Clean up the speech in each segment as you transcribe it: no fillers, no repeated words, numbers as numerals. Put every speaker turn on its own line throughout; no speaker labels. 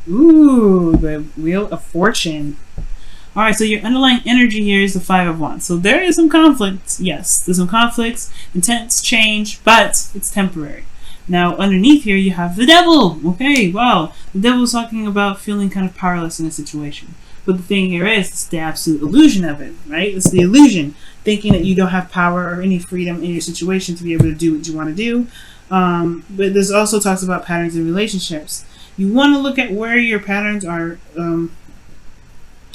Ooh, the Wheel of Fortune. All right, so your underlying energy here is the Five of Wands. So there is some conflict. Yes, there's some conflicts, intense change, but it's temporary. Now, underneath here, you have the Devil. Okay, wow. The Devil is talking about feeling kind of powerless in a situation. But the thing here is, it's the absolute illusion of it, right? It's the illusion, thinking that you don't have power or any freedom in your situation to be able to do what you want to do. But this also talks about patterns in relationships. You want to look at where your patterns are,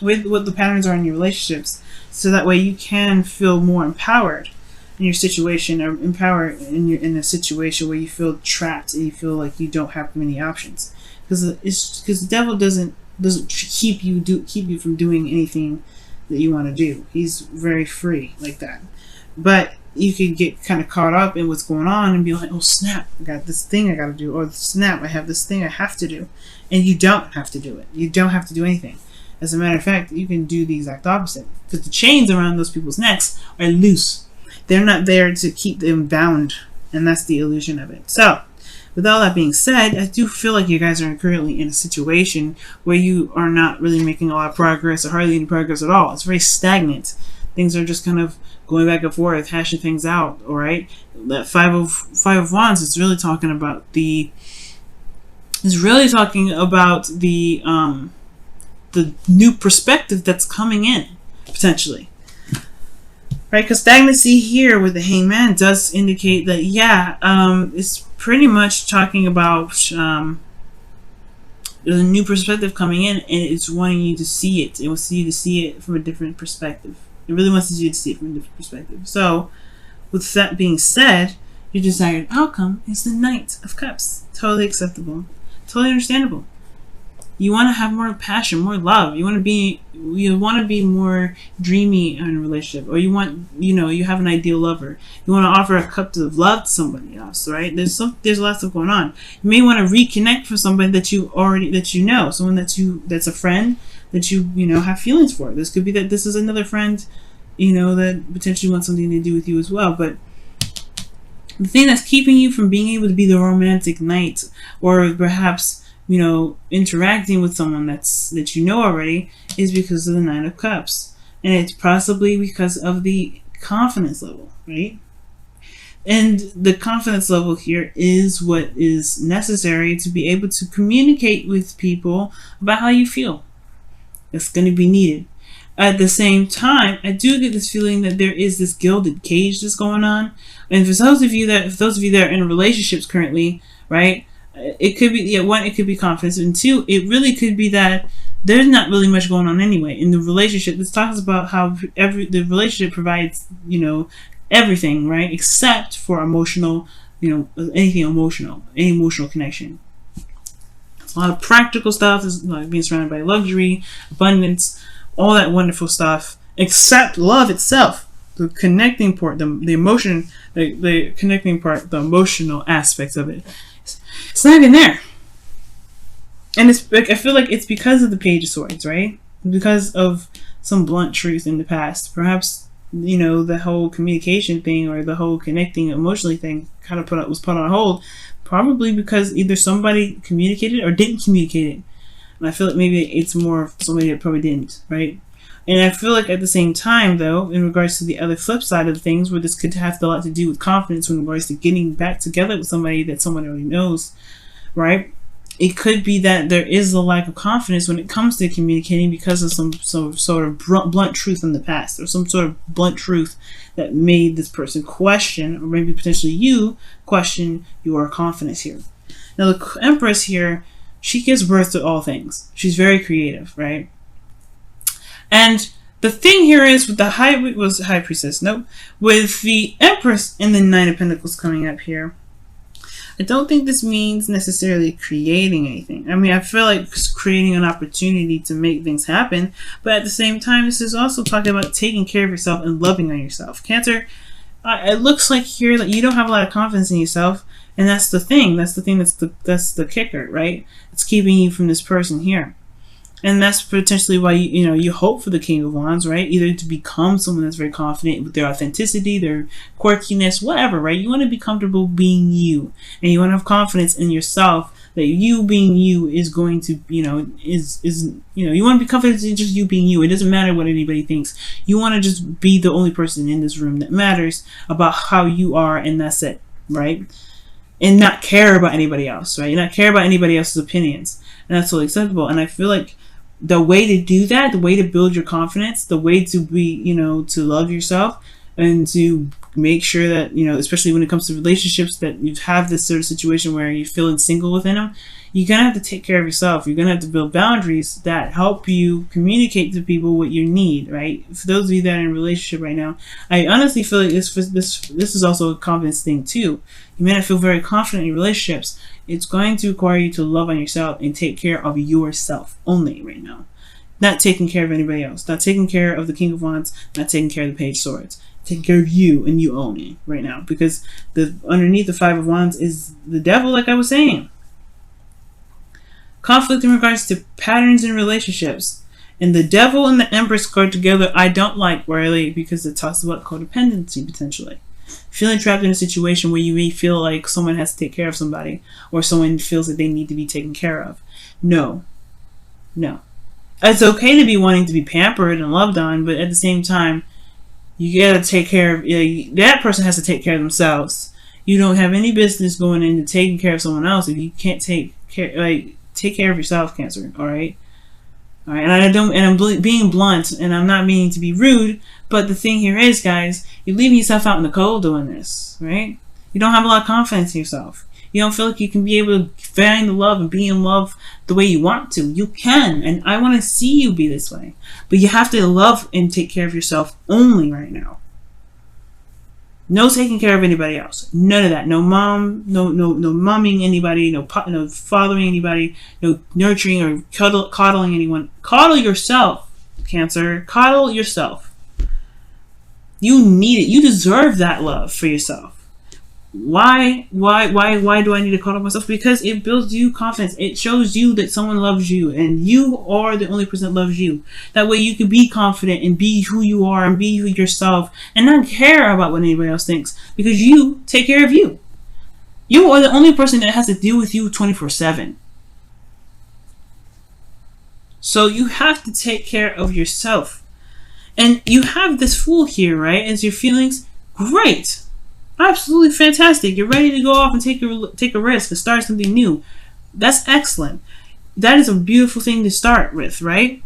with what the patterns are in your relationships, so that way you can feel more empowered in your situation, or empowered in a situation where you feel trapped and you feel like you don't have many options. Because the devil doesn't keep you from doing anything that you want to do. He's very free like that. But you can get kind of caught up in what's going on and be like, oh snap, I got this thing I got to do, or snap, I have this thing I have to do. And you don't have to do it. You don't have to do anything. As a matter of fact, you can do the exact opposite, because the chains around those people's necks are loose. They're not there to keep them bound, and that's the illusion of it. So, with all that being said, I do feel like you guys are currently in a situation where you are not really making a lot of progress, or hardly any progress at all. It's very stagnant. Things are just kind of going back and forth, hashing things out. All right, that five of Wands is really talking about the new perspective that's coming in, potentially. Right? Because stagnancy here with the Hangman does indicate that, it's pretty much talking about there's a new perspective coming in, and it's wanting you to see it. It wants you to see it from a different perspective. It really wants you to see it from a different perspective. So, with that being said, your desired outcome is the Knight of Cups. Totally acceptable. Totally understandable. You want to have more passion, more love. You want to be more dreamy in a relationship, or you have an ideal lover. You want to offer a cup of love to somebody else, right? There's a lot of stuff going on. You may want to reconnect with somebody that you know, someone that's a friend that you have feelings for. This could be that this is another friend, that potentially wants something to do with you as well. But the thing that's keeping you from being able to be the romantic knight, or perhaps interacting with someone that you know already, is because of the Nine of Cups. And it's possibly because of the confidence level, right? And the confidence level here is what is necessary to be able to communicate with people about how you feel. It's going to be needed. At the same time, I do get this feeling that there is this gilded cage that's going on. And for those of you that are in relationships currently, right? It could be, it could be confidence, and two, it really could be that there's not really much going on anyway in the relationship. This talks about how the relationship provides, everything, right, except for emotional, any emotional connection. It's a lot of practical stuff. It's like being surrounded by luxury, abundance, all that wonderful stuff, except love itself. The connecting part, the emotion, the connecting part, the emotional aspects of it. It's not even there. And it's like, I feel like it's because of the Page of Swords, right? Because of some blunt truth in the past. Perhaps, the whole communication thing, or the whole connecting emotionally thing kind of was put on hold. Probably because either somebody communicated or didn't communicate it. And I feel like maybe it's more somebody that probably didn't, right? And I feel like at the same time, though, in regards to the other flip side of things, where this could have a lot to do with confidence in regards to getting back together with somebody that someone already knows, right? It could be that there is a lack of confidence when it comes to communicating because of some sort of blunt truth in the past, or some sort of blunt truth that made this person question, or maybe potentially you question your confidence here. Now, the Empress here, she gives birth to all things. She's very creative, right? And the thing here is with the High Priestess, nope. With the Empress and the Nine of Pentacles coming up here, I don't think this means necessarily creating anything. I mean, I feel like it's creating an opportunity to make things happen, but at the same time, this is also talking about taking care of yourself and loving on yourself. Cancer, it looks like here that you don't have a lot of confidence in yourself, and that's the thing. That's the kicker, right? It's keeping you from this person here. And that's potentially why you hope for the King of Wands, right? Either to become someone that's very confident with their authenticity, their quirkiness, whatever, right? You want to be comfortable being you, and you want to have confidence in yourself that you being you is going to, you want to be confident in just you being you. It doesn't matter what anybody thinks. You want to just be the only person in this room that matters about how you are, and that's it, right? And not care about anybody else, right? Not care about anybody else's opinions. And that's totally acceptable. And I feel like the way to do that, the way to build your confidence, the way to be, to love yourself and to make sure that, especially when it comes to relationships, that you have this sort of situation where you're feeling single within them, you're going to have to take care of yourself. You're going to have to build boundaries that help you communicate to people what you need, right? For those of you that are in a relationship right now, I honestly feel like this is also a confidence thing too. You may not feel very confident in your relationships. It's going to require you to love on yourself and take care of yourself only right now. Not taking care of anybody else. Not taking care of the King of Wands. Not taking care of the Page of Swords. Taking care of you and you only right now. Because underneath the Five of Wands is the devil, like I was saying. Conflict in regards to patterns in relationships. And the devil and the Empress card together, I don't like, really, because it talks about codependency potentially. Feeling trapped in a situation where you may feel like someone has to take care of somebody, or someone feels that they need to be taken care of. No. It's okay to be wanting to be pampered and loved on, but at the same time, you gotta take care of, that person has to take care of themselves. You don't have any business going into taking care of someone else if you can't take care of yourself, Cancer. All right. And I'm being blunt, and I'm not meaning to be rude, but the thing here is, guys, you're leaving yourself out in the cold doing this, right? You don't have a lot of confidence in yourself. You don't feel like you can be able to find the love and be in love the way you want to. You can, and I want to see you be this way. But you have to love and take care of yourself only right now. No taking care of anybody else. None of that. No mom, no momming anybody, no fathering anybody, no nurturing or coddling anyone. Coddle yourself, Cancer. Coddle yourself. You need it. You deserve that love for yourself. Why do I need to coddle myself? Because it builds you confidence. It shows you that someone loves you, and you are the only person that loves you. That way you can be confident and be who you are and be yourself and not care about what anybody else thinks, because you take care of you. You are the only person that has to deal with you 24/7. So you have to take care of yourself. And you have this Fool here, right? As your feelings, great. Absolutely fantastic. You're ready to go off and take a risk and start something new. That's excellent. That is a beautiful thing to start with, right?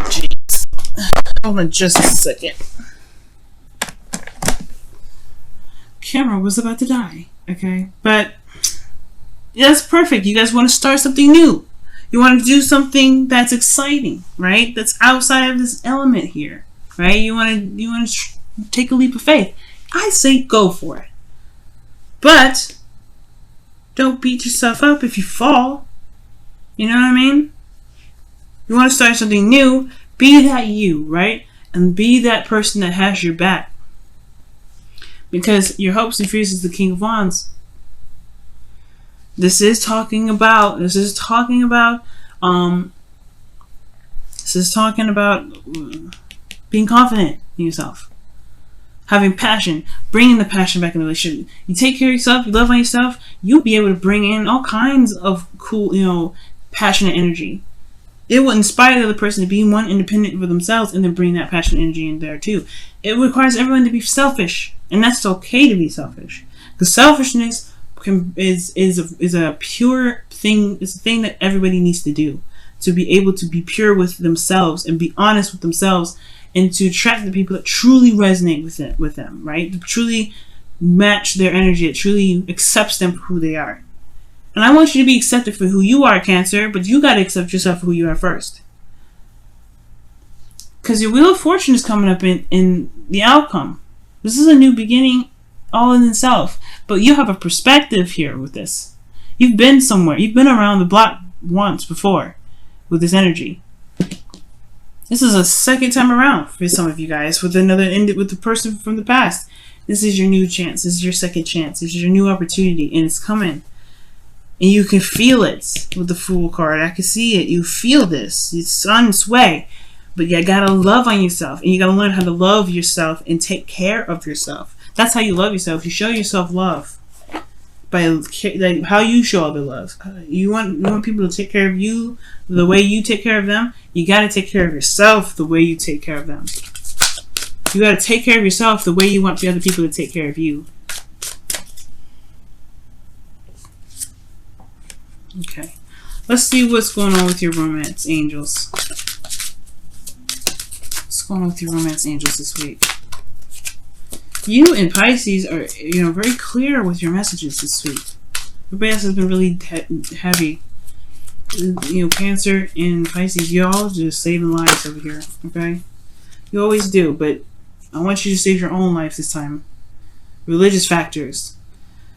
Jeez. Hold on just a second. Camera was about to die. Okay, but that's perfect. You guys want to start something new. You want to do something that's exciting, right? That's outside of this element here, right? You want to take a leap of faith. I say go for it. But don't beat yourself up if you fall. You know what I mean? You want to start something new, be that you, right? And be that person that has your back. Because your hopes and fears is the King of Wands. This is talking about being confident in yourself, having passion, bringing the passion back in the relationship. You take care of yourself, you love on yourself, you'll be able to bring in all kinds of cool, passionate energy. It will inspire the other person to be one independent for themselves, and then bring that passionate energy in there too. It requires everyone to be selfish, and that's okay to be selfish, because selfishness is a pure thing. It's a thing that everybody needs to do, to be able to be pure with themselves and be honest with themselves, and to attract the people that truly resonate with them, right? To truly match their energy, that truly accepts them for who they are. And I want you to be accepted for who you are, Cancer, but you got to accept yourself for who you are first. Because your Wheel of Fortune is coming up in the outcome. This is a new beginning all in itself. But you have a perspective here with this. You've been somewhere. You've been around the block once before with this energy. This is a second time around for some of you guys with the person from the past. This is your new chance. This is your second chance. This is your new opportunity, and it's coming. And you can feel it with the Fool card. I can see it. You feel this. It's on its way. But you gotta love on yourself, and you gotta learn how to love yourself and take care of yourself. That's how you love yourself. You show yourself love by like how you show other love. You want people to take care of you the way you take care of them. You got to take care of yourself the way you take care of them. You got to take care of yourself the way you want the other people to take care of you. Okay. Let's see what's going on with your romance angels. What's going on with your romance angels this week? You and Pisces are, very clear with your messages this week. Everybody else has been really heavy. Cancer and Pisces, y'all just saving lives over here, okay? You always do, but I want you to save your own life this time. Religious factors.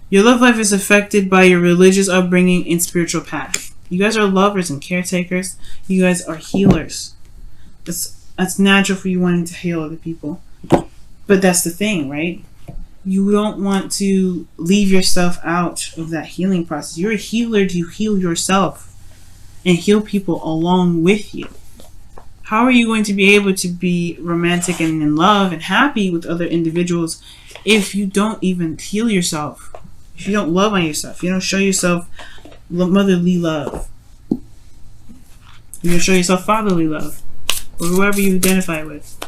Your love life is affected by your religious upbringing and spiritual path. You guys are lovers and caretakers. You guys are healers. That's natural for you wanting to heal other people. But that's the thing, right? You don't want to leave yourself out of that healing process. You're a healer. You heal yourself and heal people along with you. How are you going to be able to be romantic and in love and happy with other individuals if you don't even heal yourself? If you don't love on yourself, you don't show yourself motherly love. You don't show yourself fatherly love, or whoever you identify with.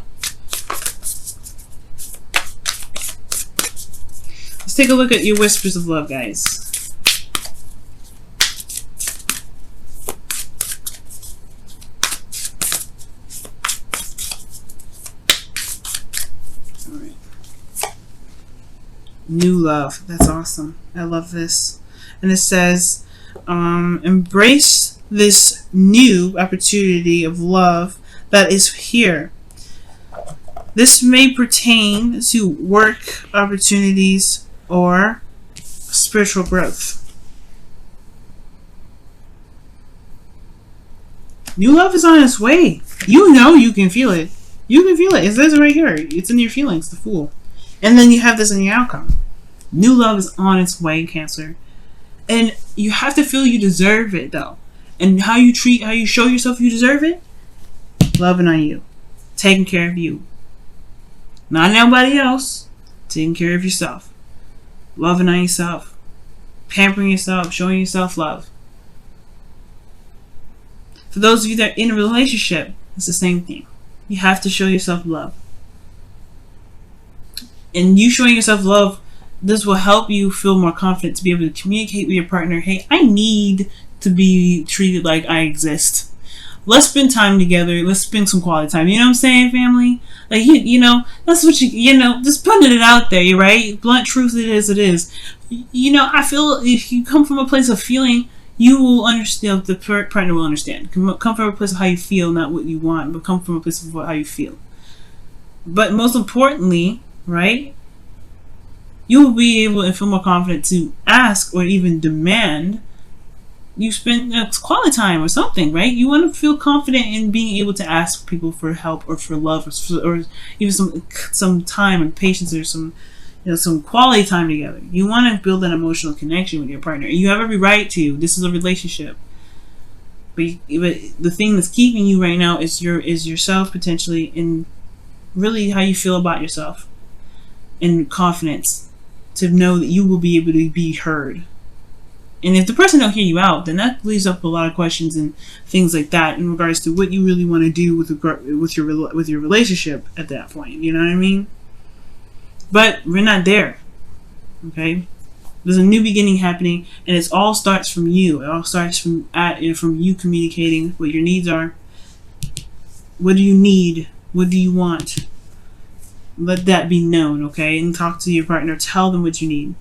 Let's take a look at your whispers of love, guys. All right. New love. That's awesome. I love this. And it says, embrace this new opportunity of love that is here. This may pertain to work opportunities or spiritual growth. New love is on its way. You can feel it. You can feel it. It says it right here. It's in your feelings, the Fool. And then you have this in your outcome. New love is on its way, Cancer. And you have to feel you deserve it, though. And how you show yourself you deserve it? Loving on you. Taking care of you. Not nobody else. Taking care of yourself. Loving on yourself. Pampering yourself. Showing yourself love. For those of you that are in a relationship, it's the same thing. You have to show yourself love. And you showing yourself love, this will help you feel more confident to be able to communicate with your partner. Hey, I need to be treated like I exist. Let's spend time together. Let's spend some quality time. You know what I'm saying, family? Like, that's what just putting it out there, right? Blunt truth, it is. I feel if you come from a place of feeling, you will understand, the partner will understand. Come from a place of how you feel, not what you want, but come from a place of how you feel. But most importantly, right, you will be able to feel more confident to ask or even demand you spend quality time or something, right? You want to feel confident in being able to ask people for help or for love or even some time and patience or some quality time together. You want to build an emotional connection with your partner. You have every right to. This is a relationship. But the thing that's keeping you right now is yourself potentially, and really how you feel about yourself, and confidence to know that you will be able to be heard. And if the person don't hear you out, then that leaves up a lot of questions and things like that in regards to what you really want to do with your relationship at that point. You know what I mean? But we're not there. Okay? There's a new beginning happening, and it all starts from you. It all starts from you communicating what your needs are. What do you need? What do you want? Let that be known, okay? And talk to your partner. Tell them what you need.